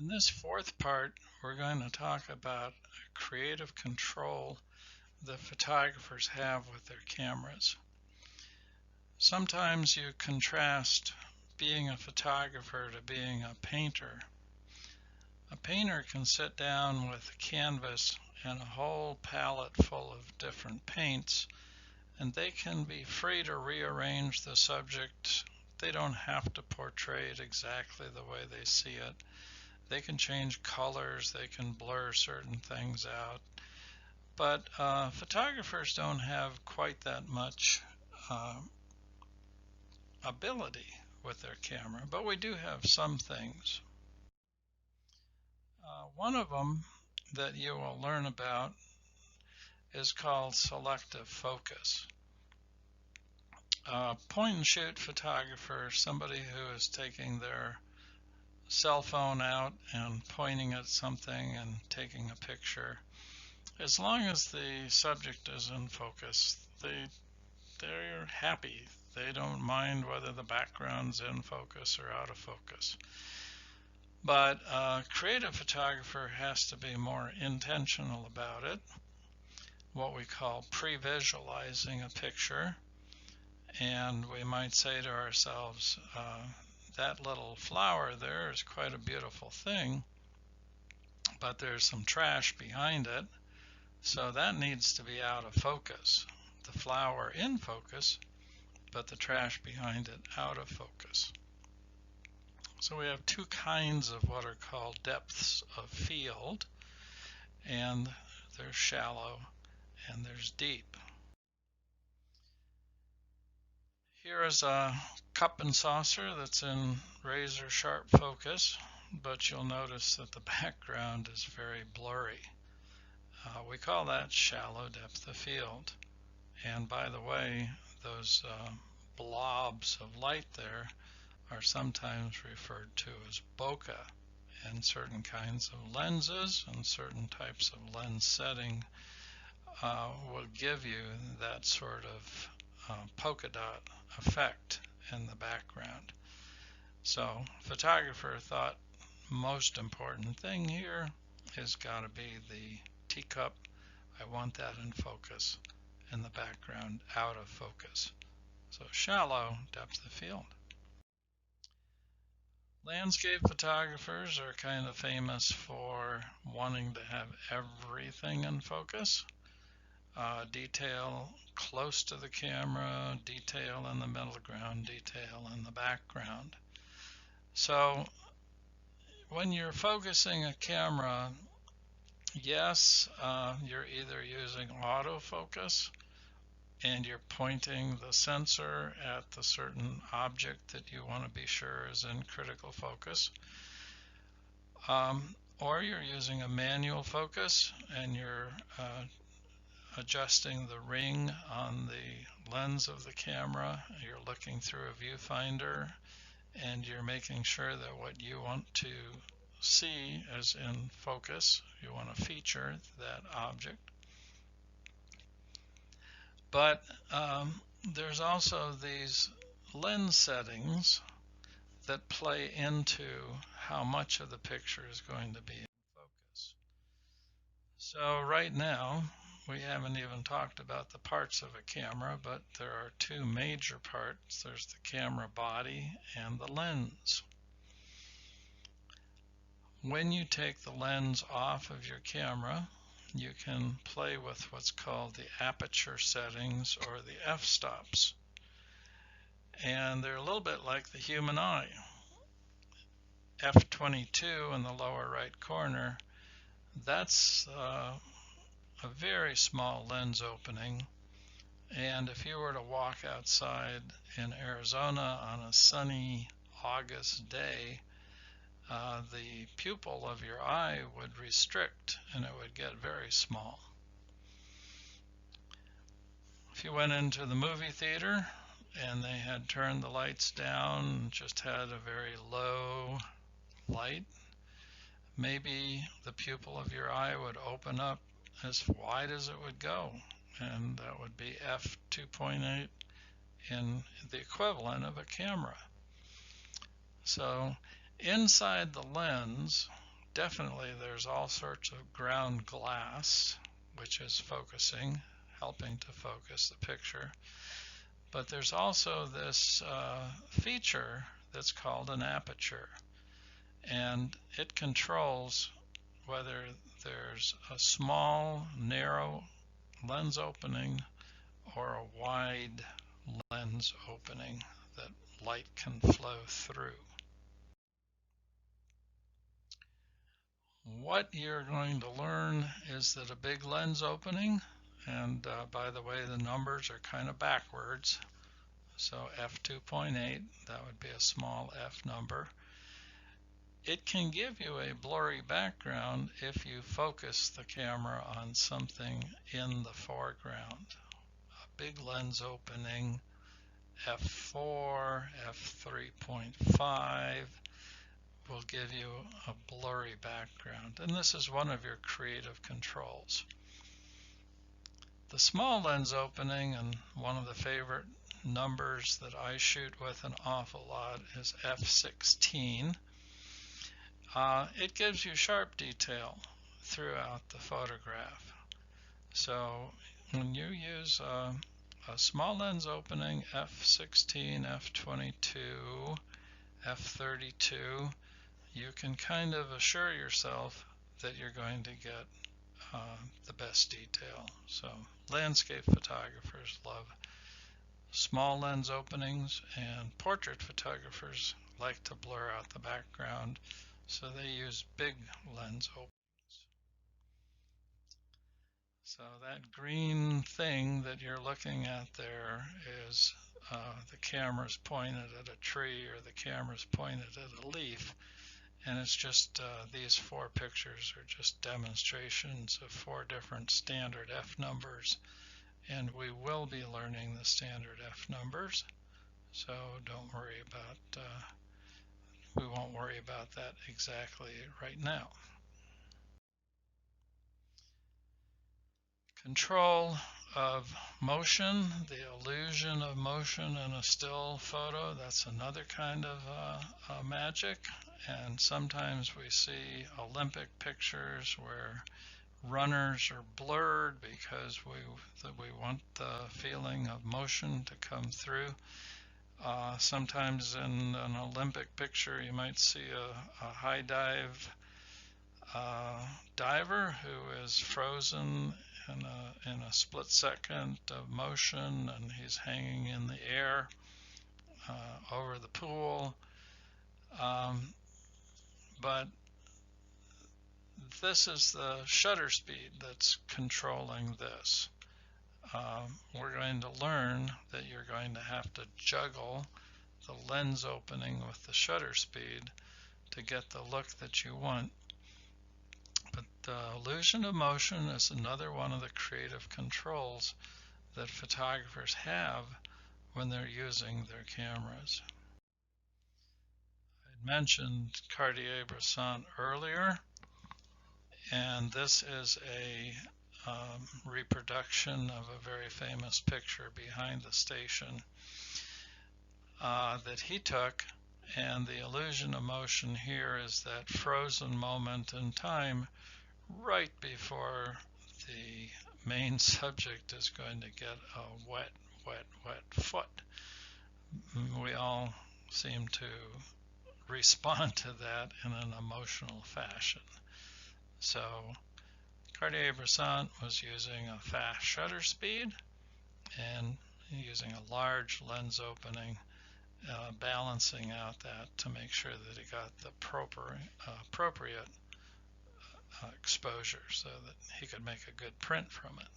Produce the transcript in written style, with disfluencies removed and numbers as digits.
In this fourth part, we're going to talk about creative control that photographers have with their cameras. Sometimes you contrast being a photographer to being a painter. A painter can sit down with a canvas and a whole palette full of different paints, and they can be free to rearrange the subject. They don't have to portray it exactly the way they see it. They can change colors, they can blur certain things out. But photographers don't have quite that much ability with their camera, but we do have some things. One of them that you will learn about is called selective focus. Point and shoot photographer, somebody who is taking their cell phone out and pointing at something and taking a picture. As long as the subject is in focus, they're happy. They don't mind whether the background's in focus or out of focus. But a creative photographer has to be more intentional about it, what we call pre-visualizing a picture. And we might say to ourselves, that little flower there is quite a beautiful thing, but there's some trash behind it, so that needs to be out of focus. The flower in focus, but the trash behind it out of focus. So we have two kinds of what are called depths of field, and there's shallow and there's deep. Here is a cup and saucer that's in razor sharp focus, but you'll notice that the background is very blurry. We call that shallow depth of field. And by the way, those blobs of light there are sometimes referred to as bokeh, and certain kinds of lenses and certain types of lens setting will give you that sort of polka dot effect in the background. So photographer thought most important thing here has got to be the teacup. I want that in focus, and the background out of focus. So shallow depth of field. Landscape photographers are kind of famous for wanting to have everything in focus. Detail close to the camera, detail in the middle ground, detail in the background. So when you're focusing a camera, yes, you're either using autofocus and you're pointing the sensor at the certain object that you want to be sure is in critical focus, or you're using a manual focus and you're adjusting the ring on the lens of the camera. You're looking through a viewfinder and you're making sure that what you want to see is in focus. You want to feature that object. But there's also these lens settings that play into how much of the picture is going to be in focus. So right now, we haven't even talked about the parts of a camera, but there are two major parts. There's the camera body and the lens. When you take the lens off of your camera, you can play with what's called the aperture settings or the f-stops. And they're a little bit like the human eye. F22 in the lower right corner, that's a very small lens opening, and if you were to walk outside in Arizona on a sunny August day, the pupil of your eye would restrict and it would get very small. If you went into the movie theater and they had turned the lights down and just had a very low light, maybe the pupil of your eye would open up as wide as it would go, and that would be f2.8 in the equivalent of a camera. So inside the lens Definitely there's all sorts of ground glass, which is focusing, helping to focus the picture. But there's also this feature that's called an aperture, and it controls whether there's a small, narrow lens opening or a wide lens opening that light can flow through. What you're going to learn is that a big lens opening, and by the way, the numbers are kind of backwards, so f2.8, that would be a small f number. It can give you a blurry background if you focus the camera on something in the foreground. A big lens opening, f4, f3.5 will give you a blurry background, and this is one of your creative controls. The small lens opening, and one of the favorite numbers that I shoot with an awful lot, is f16. It gives you sharp detail throughout the photograph. So when you use a small lens opening, f16, f22, f32, you can kind of assure yourself that you're going to get the best detail. So landscape photographers love small lens openings, and portrait photographers like to blur out the background, so they use big lens openings. So that green thing that you're looking at there is the camera's pointed at a tree, or the camera's pointed at a leaf, and it's just these 4 pictures are just demonstrations of 4 different standard F numbers, and we will be learning the standard F numbers, so don't worry about we won't worry about that exactly right now. Control of motion, the illusion of motion in a still photo, that's another kind of magic. And sometimes we see Olympic pictures where runners are blurred because we want the feeling of motion to come through. Sometimes in an Olympic picture you might see a high dive diver who is frozen in a split second of motion, and he's hanging in the air over the pool. But this is the shutter speed that's controlling this. We're going to learn that you're going to have to juggle the lens opening with the shutter speed to get the look that you want. But the illusion of motion is another one of the creative controls that photographers have when they're using their cameras. I mentioned Cartier-Bresson earlier, and this is a reproduction of a very famous picture behind the station that he took, and the illusion of motion here is that frozen moment in time right before the main subject is going to get a wet foot. We all seem to respond to that in an emotional fashion. So Cartier-Bresson was using a fast shutter speed and using a large lens opening, balancing out that to make sure that he got the appropriate exposure so that he could make a good print from it.